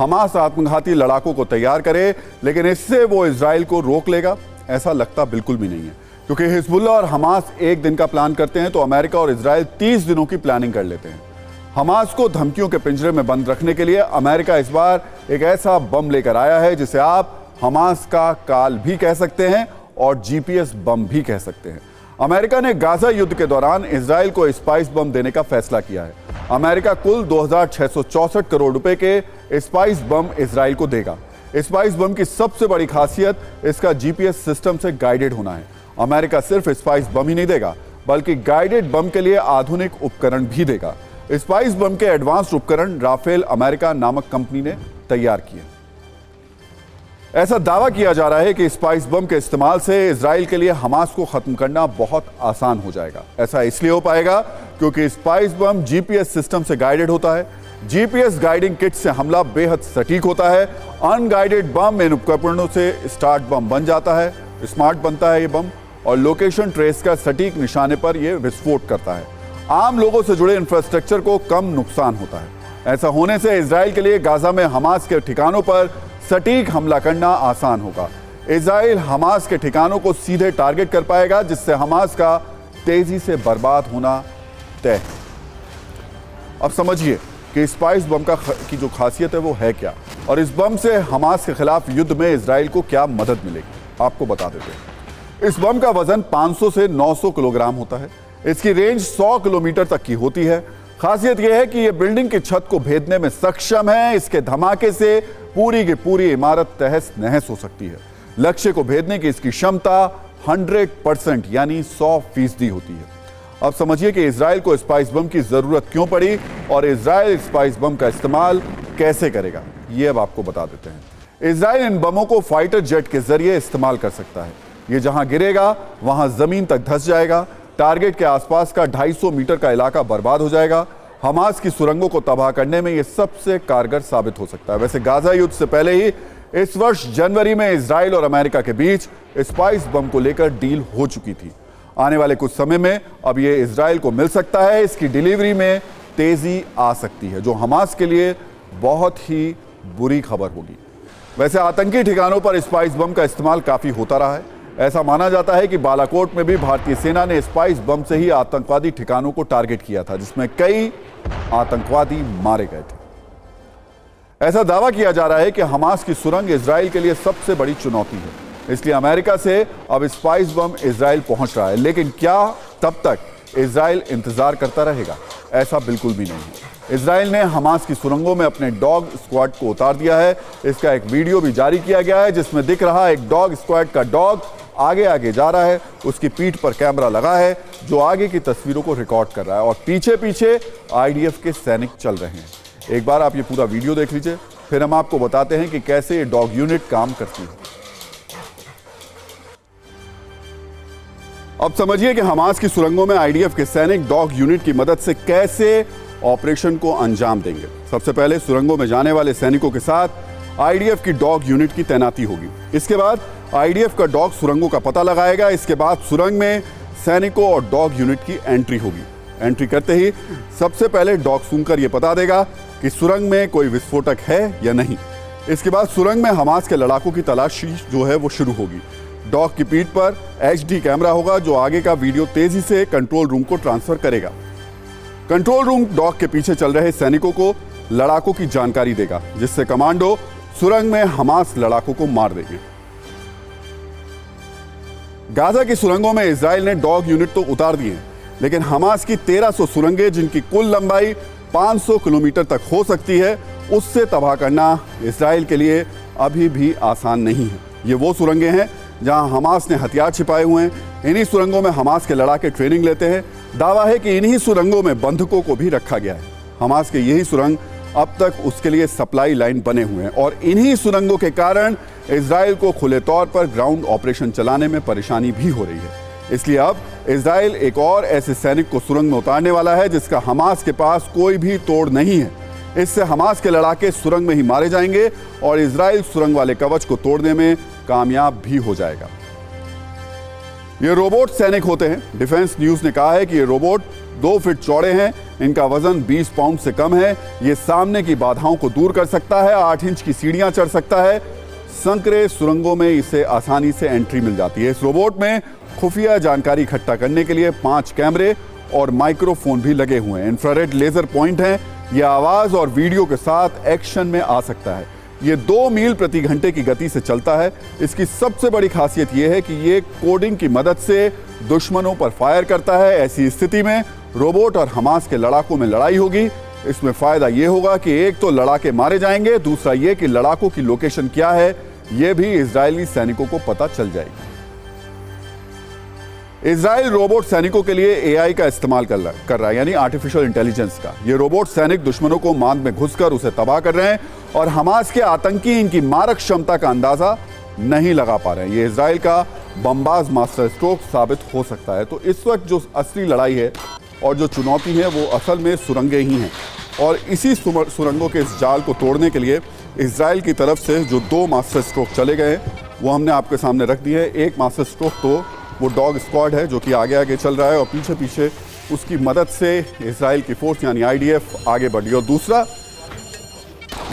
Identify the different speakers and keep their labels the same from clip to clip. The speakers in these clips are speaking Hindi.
Speaker 1: हमास आत्मघाती लड़ाकों को तैयार करे, लेकिन इससे वो इजराइल को रोक लेगा, ऐसा लगता बिल्कुल भी नहीं है। क्योंकि हिजबुल्लाह और हमास एक दिन का प्लान करते हैं तो अमेरिका और इजराइल 30 दिनों की प्लानिंग कर लेते हैं। हमास को धमकियों के पिंजरे में बंद रखने के लिए अमेरिका इस बार एक ऐसा बम लेकर आया है जिसे आप हमास का काल भी कह सकते हैं और जीपीएस बम भी कह सकते हैं। अमेरिका ने गाजा युद्ध के दौरान इजराइल को स्पाइस बम देने का फैसला किया है। अमेरिका कुल 2664 करोड़ रुपए के स्पाइस बम इजराइल को देगा। स्पाइस बम की सबसे बड़ी खासियत इसका जीपीएस सिस्टम से गाइडेड होना है। अमेरिका सिर्फ स्पाइस बम ही नहीं देगा, बल्कि गाइडेड बम के लिए आधुनिक उपकरण भी देगा। स्पाइस बम के एडवांस्ड उपकरण राफेल अमेरिका नामक कंपनी ने तैयार किए। ऐसा दावा किया जा रहा है कि स्पाइस बम के इस्तेमाल से इजराइल के लिए हमास को खत्म करना बहुत आसान हो जाएगा। ऐसा इसलिए हो पाएगा क्योंकि स्पाइस बम जीपीएस सिस्टम से गाइडेड होता है। जीपीएस गाइडिंग किट से हमला बेहद सटीक होता है। अनगाइडेड बम इन उपकरणों से स्टार्ट बम बन जाता है, स्मार्ट बनता है ये बम, और लोकेशन ट्रेस का सटीक निशाने पर यह विस्फोट करता है। आम लोगों से जुड़े इंफ्रास्ट्रक्चर को कम नुकसान होता है। ऐसा होने से इजराइल के लिए गाजा में हमास के ठिकानों पर सटीक हमला करना आसान होगा। इजराइल हमास के ठिकानों को सीधे टारगेट कर पाएगा, जिससे हमास का तेजी से बर्बाद होना तय है। अब समझिए कि स्पाइस बम की जो खासियत है वो है क्या, और इस बम से हमास के खिलाफ युद्ध में इजराइल को क्या मदद मिलेगी, आपको बता देते हैं। इस बम का वजन 500 से 900 किलोग्राम होता है। इसकी रेंज 100 किलोमीटर तक की होती है। खासियत यह है कि यह बिल्डिंग की छत को भेदने में सक्षम है। इसके धमाके से पूरी की पूरी इमारत तहस नहस हो सकती है। लक्ष्य को भेदने की इसकी क्षमता 100% यानी 100% होती है। अब समझिए कि इजराइल को स्पाइस बम की जरूरत क्यों पड़ी और इजराइल स्पाइस बम का इस्तेमाल कैसे करेगा, ये अब आपको बता देते हैं। इजराइल इन बमों को फाइटर जेट के जरिए इस्तेमाल कर सकता है। ये जहां गिरेगा वहां जमीन तक धंस जाएगा। टारगेट के आसपास का 250 मीटर का इलाका बर्बाद हो जाएगा। हमास की सुरंगों को तबाह करने में यह सबसे कारगर साबित हो सकता है। वैसे गाजा युद्ध से पहले ही इस वर्ष जनवरी में इजराइल और अमेरिका के बीच स्पाइस बम को लेकर डील हो चुकी थी। आने वाले कुछ समय में अब यह इजराइल को मिल सकता है। इसकी डिलीवरी में तेजी आ सकती है, जो हमास के लिए बहुत ही बुरी खबर होगी। वैसे आतंकी ठिकानों पर स्पाइस बम का इस्तेमाल काफी होता रहा है। ऐसा माना जाता है कि बालाकोट में भी भारतीय सेना ने स्पाइस बम से ही आतंकवादी ठिकानों को टारगेट किया था, जिसमें कई आतंकवादी मारे गए थे। ऐसा दावा किया जा रहा है कि हमास की सुरंग इजराइल के लिए सबसे बड़ी चुनौती है, इसलिए अमेरिका से अब स्पाइस बम इजराइल पहुंच रहा है। लेकिन क्या तब तक इजराइल इंतजार करता रहेगा? ऐसा बिल्कुल भी नहीं है। इजराइल ने हमास की सुरंगों में अपने डॉग स्क्वाड को उतार दिया है। इसका एक वीडियो भी जारी किया गया है, जिसमें दिख रहा है एक डॉग स्क्वाड का डॉग आगे आगे जा रहा है। उसकी पीठ पर कैमरा लगा है जो आगे की तस्वीरों को रिकॉर्ड कर रहा है, और पीछे पीछे आईडीएफ के सैनिक चल रहे हैं। एक बार आप ये पूरा वीडियो देख लीजिए, फिर हम आपको बताते हैं कि कैसे ये डॉग यूनिट काम करती है। अब समझिए कि हमास की सुरंगों में आईडीएफ के सैनिक डॉग यूनिट की मदद से कैसे ऑपरेशन को अंजाम देंगे। सबसे पहले सुरंगों में जाने वाले सैनिकों के साथ आईडीएफ की डॉग यूनिट की तैनाती होगी। इसके बाद आईडीएफ का डॉग सुरंगों का पता लगाएगा। इसके बाद सुरंग में सैनिकों और डॉग यूनिट की एंट्री होगी। एंट्री करते ही सबसे पहले डॉग सूंघकर यह पता देगा कि सुरंग में कोई विस्फोटक है या नहीं। इसके बाद सुरंग में हमास के लड़ाकों की तलाशी जो है वो शुरू होगी। डॉग की पीठ पर एचडी कैमरा होगा जो आगे का वीडियो तेजी से कंट्रोल रूम को ट्रांसफर करेगा। कंट्रोल रूम डॉग के पीछे चल रहे सैनिकों को लड़ाकों की जानकारी देगा, जिससे कमांडो सुरंग में हमास लड़ाकों को मार देंगे। गाजा की सुरंगों में इजराइल ने डॉग यूनिट तो उतार दिए, लेकिन हमास की 1300 सुरंगें, जिनकी कुल लंबाई 500 किलोमीटर तक हो सकती है, उससे तबाह करना इजराइल के लिए अभी भी आसान नहीं है। ये वो सुरंगें हैं जहां हमास ने हथियार छिपाए हुए हैं। इन्हीं सुरंगों में हमास के लड़ाके ट्रेनिंग लेते हैं। दावा है कि इन्हीं सुरंगों में बंधकों को भी रखा गया है। हमास के यही सुरंग अब तक उसके लिए सप्लाई लाइन बने हुए हैं, और इन्हीं सुरंगों के कारण इजराइल को खुले तौर पर ग्राउंड ऑपरेशन चलाने में परेशानी भी हो रही है। इसलिए अब इजराइल एक और ऐसे सैनिक को सुरंग में उतारने वाला है जिसका हमास के पास कोई भी तोड़ नहीं है। इससे हमास के लड़ाके सुरंग में ही मारे जाएंगे और इजराइल सुरंग वाले कवच को तोड़ने में कामयाब भी हो जाएगा। ये रोबोट सैनिक होते हैं। डिफेंस न्यूज ने कहा है कि ये रोबोट 2 फीट चौड़े हैं, इनका वजन 20 पाउंड से कम है। ये सामने की बाधाओं को दूर कर सकता है, 8 इंच की सीढ़ियां चढ़ सकता है। संकरे सुरंगों में इसे आसानी से एंट्री मिल जाती है। इस रोबोट में खुफिया जानकारी इकट्ठा करने के लिए 5 कैमरे और माइक्रोफोन भी लगे हुए हैं। इंफ्रारेड लेजर पॉइंट हैं। यह आवाज और वीडियो के साथ एक्शन में आ सकता है। ये 2 मील प्रति घंटे की गति से चलता है। इसकी सबसे बड़ी खासियत यह है कि ये कोडिंग की मदद से दुश्मनों पर फायर करता है। ऐसी स्थिति में रोबोट और हमास के लड़ाकों में लड़ाई होगी। इसमें फायदा यह होगा कि एक तो लड़ाके मारे जाएंगे, दूसरा यह कि लड़ाकों की लोकेशन क्या है यह भी इजरायली सैनिकों को पता चल जाएगी। इजराइल रोबोट सैनिकों के लिए एआई का इस्तेमाल कर रहा है, यानी आर्टिफिशियल इंटेलिजेंस का। ये रोबोट सैनिक दुश्मनों को मांद में घुसकर उसे तबाह कर रहे हैं और हमास के आतंकी इनकी मारक क्षमता का अंदाजा नहीं लगा पा रहे हैं। ये इजराइल का बमबाज मास्टर स्ट्रोक साबित हो सकता है। तो इस वक्त जो असली लड़ाई है और जो चुनौती है वो असल में सुरंगें ही हैं। और इसी सुरंगों के इस जाल को तोड़ने के लिए इजराइल की तरफ से जो 2 मास्टर स्ट्रोक चले गए वो हमने आपके सामने रख दिए हैं। एक मास्टर स्ट्रोक तो वो डॉग स्क्वाड है जो कि आगे आगे चल रहा है और पीछे पीछे उसकी मदद से इजराइल की फोर्स यानी आईडीएफ आगे बढ़ी। और दूसरा,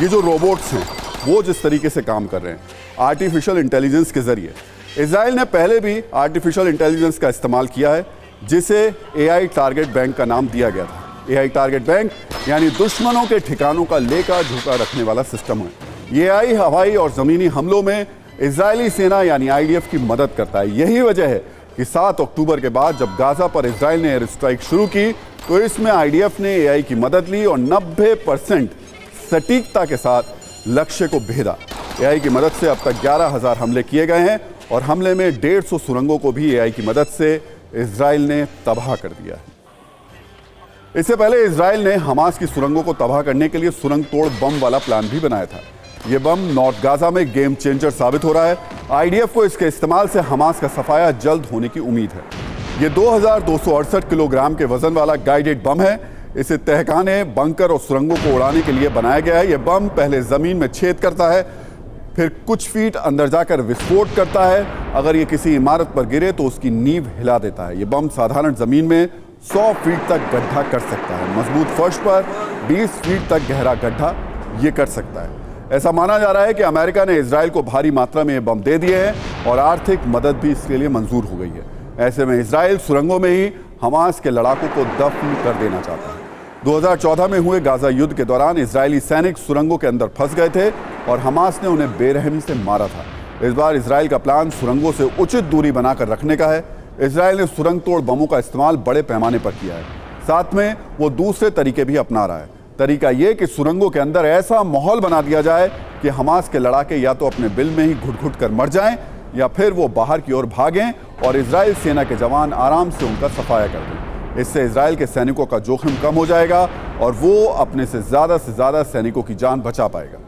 Speaker 1: ये जो रोबोट्स हैं वो जिस तरीके से काम कर रहे हैं आर्टिफिशियल इंटेलिजेंस के जरिए। इजराइल ने पहले भी आर्टिफिशियल इंटेलिजेंस का इस्तेमाल किया है जिसे एआई टारगेट बैंक का नाम दिया गया था। एआई टारगेट बैंक यानी दुश्मनों के ठिकानों का लेखा झोंका रखने वाला सिस्टम है। ये एआई हवाई और जमीनी हमलों में इजरायली सेना यानी आईडीएफ की मदद करता है। यही वजह है कि 7 अक्टूबर के बाद जब गाजा पर इजराइल ने एयर स्ट्राइक शुरू की तो इसमें आईडीएफ ने एआई की मदद ली और 90% सटीकता के साथ लक्ष्य को भेदा। एआई की मदद से अब तक 11,000 हमले किए गए हैं और हमले में 150 सुरंगों को भी एआई की मदद से इजराइल ने तबाह कर दिया है। इससे पहले इजराइल ने हमास की सुरंगों को तबाह करने के लिए सुरंग तोड़ बम वाला प्लान भी बनाया था। यह बम नॉर्थ गाजा में गेम चेंजर साबित हो रहा है। आईडीएफ को इसके इस्तेमाल से हमास का सफाया जल्द होने की उम्मीद है। यह 2268 किलोग्राम के वजन वाला गाइडेड बम है। इसे तहखाने, बंकर और सुरंगों को उड़ाने के लिए बनाया गया है। यह बम पहले जमीन में छेद करता है, फिर कुछ फीट अंदर जाकर विस्फोट करता है। अगर ये किसी इमारत पर गिरे तो उसकी नींव हिला देता है। यह बम साधारण जमीन में 100 फीट तक गड्ढा कर सकता है। मजबूत फर्श पर 20 फीट तक गहरा गड्ढा ये कर सकता है। ऐसा माना जा रहा है कि अमेरिका ने इजराइल को भारी मात्रा में ये बम दे दिए हैं और आर्थिक मदद भी इसके लिए मंजूर हो गई है। ऐसे में इजराइल सुरंगों में ही हमास के लड़ाकों को दफन कर देना चाहता है। 2014 में हुए गाजा युद्ध के दौरान इजरायली सैनिक सुरंगों के अंदर फंस गए थे और हमास ने उन्हें बेरहमी से मारा था। इस बार इजराइल का प्लान सुरंगों से उचित दूरी बनाकर रखने का है। इजराइल ने सुरंग तोड़ बमों का इस्तेमाल बड़े पैमाने पर किया है। साथ में वो दूसरे तरीके भी अपना रहा है। तरीका यह कि सुरंगों के अंदर ऐसा माहौल बना दिया जाए कि हमास के लड़ाके या तो अपने बिल में ही घुट-घुट कर मर जाएं या फिर वो बाहर की ओर भागें और इजराइल सेना के जवान आराम से उनका सफाया कर दें। इससे इजराइल के सैनिकों का जोखिम कम हो जाएगा और वो अपने से ज़्यादा सैनिकों की जान बचा पाएगा।